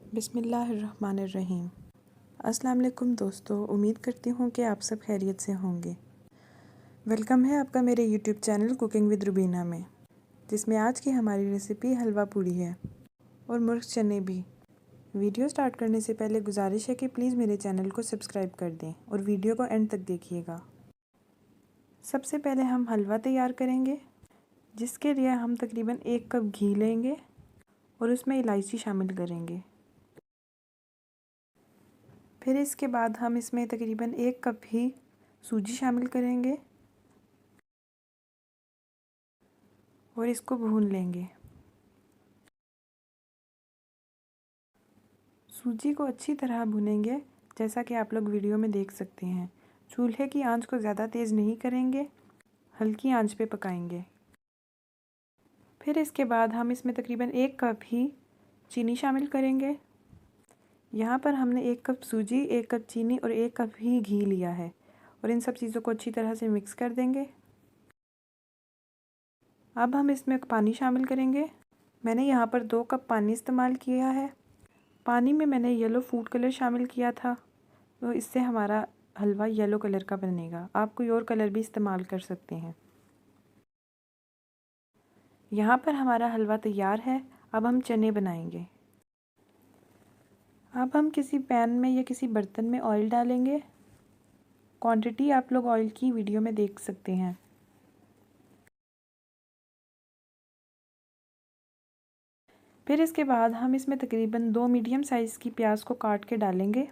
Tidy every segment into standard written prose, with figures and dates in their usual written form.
बिस्मिल्लाहिर्रहमानिर्रहीम। अस्सलाम वालेकुम दोस्तों, उम्मीद करती हूँ कि आप सब खैरियत से होंगे। वेलकम है आपका मेरे YouTube channel cooking with Rubina में, जिसमें आज की हमारी रेसिपी हलवा पूड़ी है और मुर्ग चने भी। वीडियो स्टार्ट करने से पहले गुजारिश है कि प्लीज़ मेरे चैनल को सब्सक्राइब कर दें और वीडियो को एंड तक देखिएगा। सबसे पहले हम हलवा तैयार करेंगे, जिसके लिए हम तकरीबन 1 कप घी लेंगे और उसमें इलायची शामिल करेंगे। फिर इसके बाद हम इसमें तकरीबन 1 कप ही सूजी शामिल करेंगे और इसको भून लेंगे। सूजी को अच्छी तरह भूनेंगे, जैसा कि आप लोग वीडियो में देख सकते हैं। चूल्हे की आंच को ज़्यादा तेज़ नहीं करेंगे, हल्की आंच पे पकाएंगे। फिर इसके बाद हम इसमें तकरीबन 1 कप ही चीनी शामिल करेंगे। यहाँ पर हमने 1 कप सूजी, 1 कप चीनी और 1 कप ही घी लिया है और इन सब चीज़ों को अच्छी तरह से मिक्स कर देंगे। अब हम इसमें पानी शामिल करेंगे। मैंने यहाँ पर 2 कप पानी इस्तेमाल किया है। पानी में मैंने येलो फूड कलर शामिल किया था, तो इससे हमारा हलवा येलो कलर का बनेगा। आप कोई और कलर भी इस्तेमाल कर सकते हैं। यहाँ पर हमारा हलवा तैयार है। अब हम चने बनाएंगे। अब हम किसी पैन में या किसी बर्तन में ऑयल डालेंगे। क्वांटिटी आप लोग ऑयल की वीडियो में देख सकते हैं। फिर इसके बाद हम इसमें तकरीबन 2 मीडियम साइज़ की प्याज को काट के डालेंगे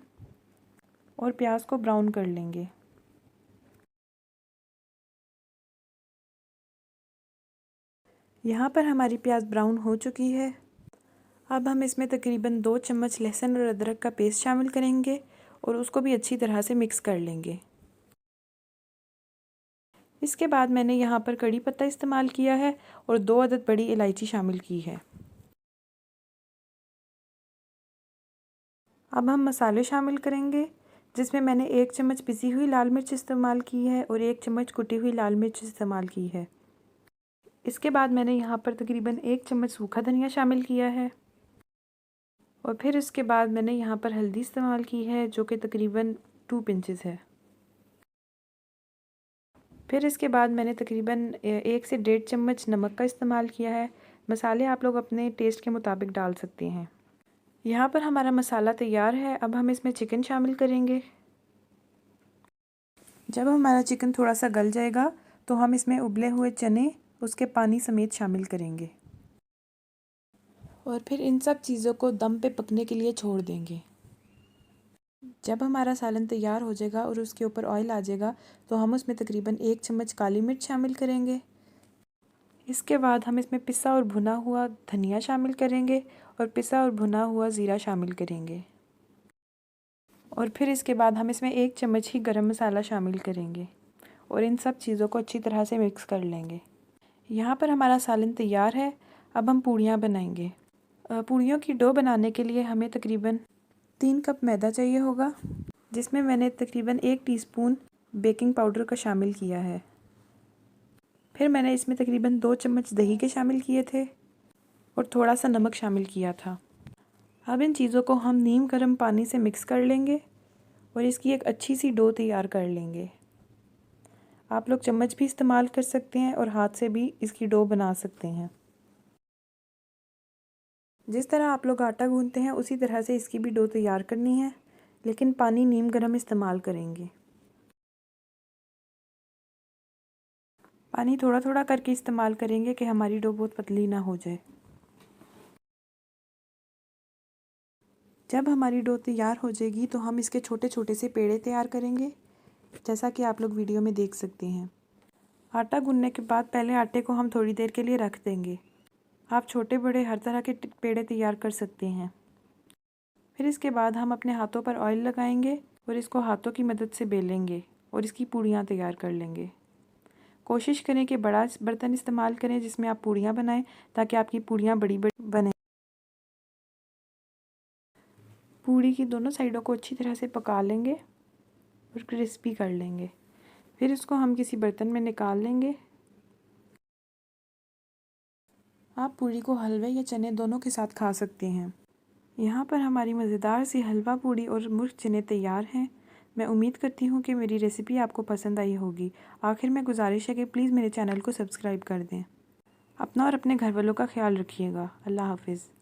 और प्याज को ब्राउन कर लेंगे। यहाँ पर हमारी प्याज ब्राउन हो चुकी है। अब हम इसमें तकरीबन 2 चम्मच लहसुन और अदरक का पेस्ट शामिल करेंगे और उसको भी अच्छी तरह से मिक्स कर लेंगे। इसके बाद मैंने यहाँ पर कड़ी पत्ता इस्तेमाल किया है और 2 अदद बड़ी इलायची शामिल की है। अब हम मसाले शामिल करेंगे, जिसमें मैंने 1 चम्मच पिसी हुई लाल मिर्च इस्तेमाल की है और 1 चम्मच कुटी हुई लाल मिर्च इस्तेमाल की है। इसके बाद मैंने यहाँ पर तकरीबन 1 चम्मच सूखा धनिया शामिल किया है और फिर इसके बाद मैंने यहाँ पर हल्दी इस्तेमाल की है, जो कि तकरीबन 2 पिंचेस है। फिर इसके बाद मैंने तकरीबन 1 से 1.5 चम्मच नमक का इस्तेमाल किया है। मसाले आप लोग अपने टेस्ट के मुताबिक डाल सकते हैं। यहाँ पर हमारा मसाला तैयार है। अब हम इसमें चिकन शामिल करेंगे। जब हमारा चिकन थोड़ा सा गल जाएगा तो हम इसमें उबले हुए चने उसके पानी समेत शामिल करेंगे और फिर इन सब चीज़ों को दम पे पकने के लिए छोड़ देंगे। जब हमारा सालन तैयार हो जाएगा और उसके ऊपर ऑयल आ जाएगा तो हम उसमें तकरीबन 1 चम्मच काली मिर्च शामिल करेंगे। इसके बाद हम इसमें पिसा और भुना हुआ धनिया शामिल करेंगे और पिसा और भुना हुआ ज़ीरा शामिल करेंगे और फिर इसके बाद हम इसमें 1 चम्मच ही गरम मसाला शामिल करेंगे और इन सब चीज़ों को अच्छी तरह से मिक्स कर लेंगे। यहाँ पर हमारा सालन तैयार है। अब हम पूड़ियाँ बनाएंगे। पूड़ियों की डो बनाने के लिए हमें तकरीबन 3 कप मैदा चाहिए होगा, जिसमें मैंने तकरीबन 1 टीस्पून बेकिंग पाउडर का शामिल किया है। फिर मैंने इसमें तकरीबन 2 चम्मच दही के शामिल किए थे और थोड़ा सा नमक शामिल किया था। अब इन चीज़ों को हम नीम गर्म पानी से मिक्स कर लेंगे और इसकी एक अच्छी सी डो तैयार कर लेंगे। आप लोग चम्मच भी इस्तेमाल कर सकते हैं और हाथ से भी इसकी डो बना सकते हैं। जिस तरह आप लोग आटा गूंथते हैं उसी तरह से इसकी भी डो तैयार करनी है, लेकिन पानी नीम गर्म इस्तेमाल करेंगे। पानी थोड़ा थोड़ा करके इस्तेमाल करेंगे कि हमारी डो बहुत पतली ना हो जाए। जब हमारी डो तैयार हो जाएगी तो हम इसके छोटे छोटे से पेड़े तैयार करेंगे, जैसा कि आप लोग वीडियो में देख सकते हैं। आटा गूंथने के बाद पहले आटे को हम थोड़ी देर के लिए रख देंगे। आप छोटे बड़े हर तरह के पेड़े तैयार कर सकते हैं। फिर इसके बाद हम अपने हाथों पर ऑयल लगाएंगे और इसको हाथों की मदद से बेलेंगे और इसकी पूड़ियाँ तैयार कर लेंगे। कोशिश करें कि बड़ा बर्तन इस्तेमाल करें जिसमें आप पूड़ियाँ बनाएं, ताकि आपकी पूड़ियाँ बड़ी बड़ी बने। पूड़ी की दोनों साइडों को अच्छी तरह से पका लेंगे और क्रिस्पी कर लेंगे। फिर इसको हम किसी बर्तन में निकाल लेंगे। आप पूड़ी को हलवे या चने दोनों के साथ खा सकते हैं। यहाँ पर हमारी मज़ेदार सी हलवा पूड़ी और मुर्ग चने तैयार हैं। मैं उम्मीद करती हूँ कि मेरी रेसिपी आपको पसंद आई होगी। आखिर में गुजारिश है कि प्लीज़ मेरे चैनल को सब्सक्राइब कर दें। अपना और अपने घर वालों का ख्याल रखिएगा। अल्लाह हाफिज़।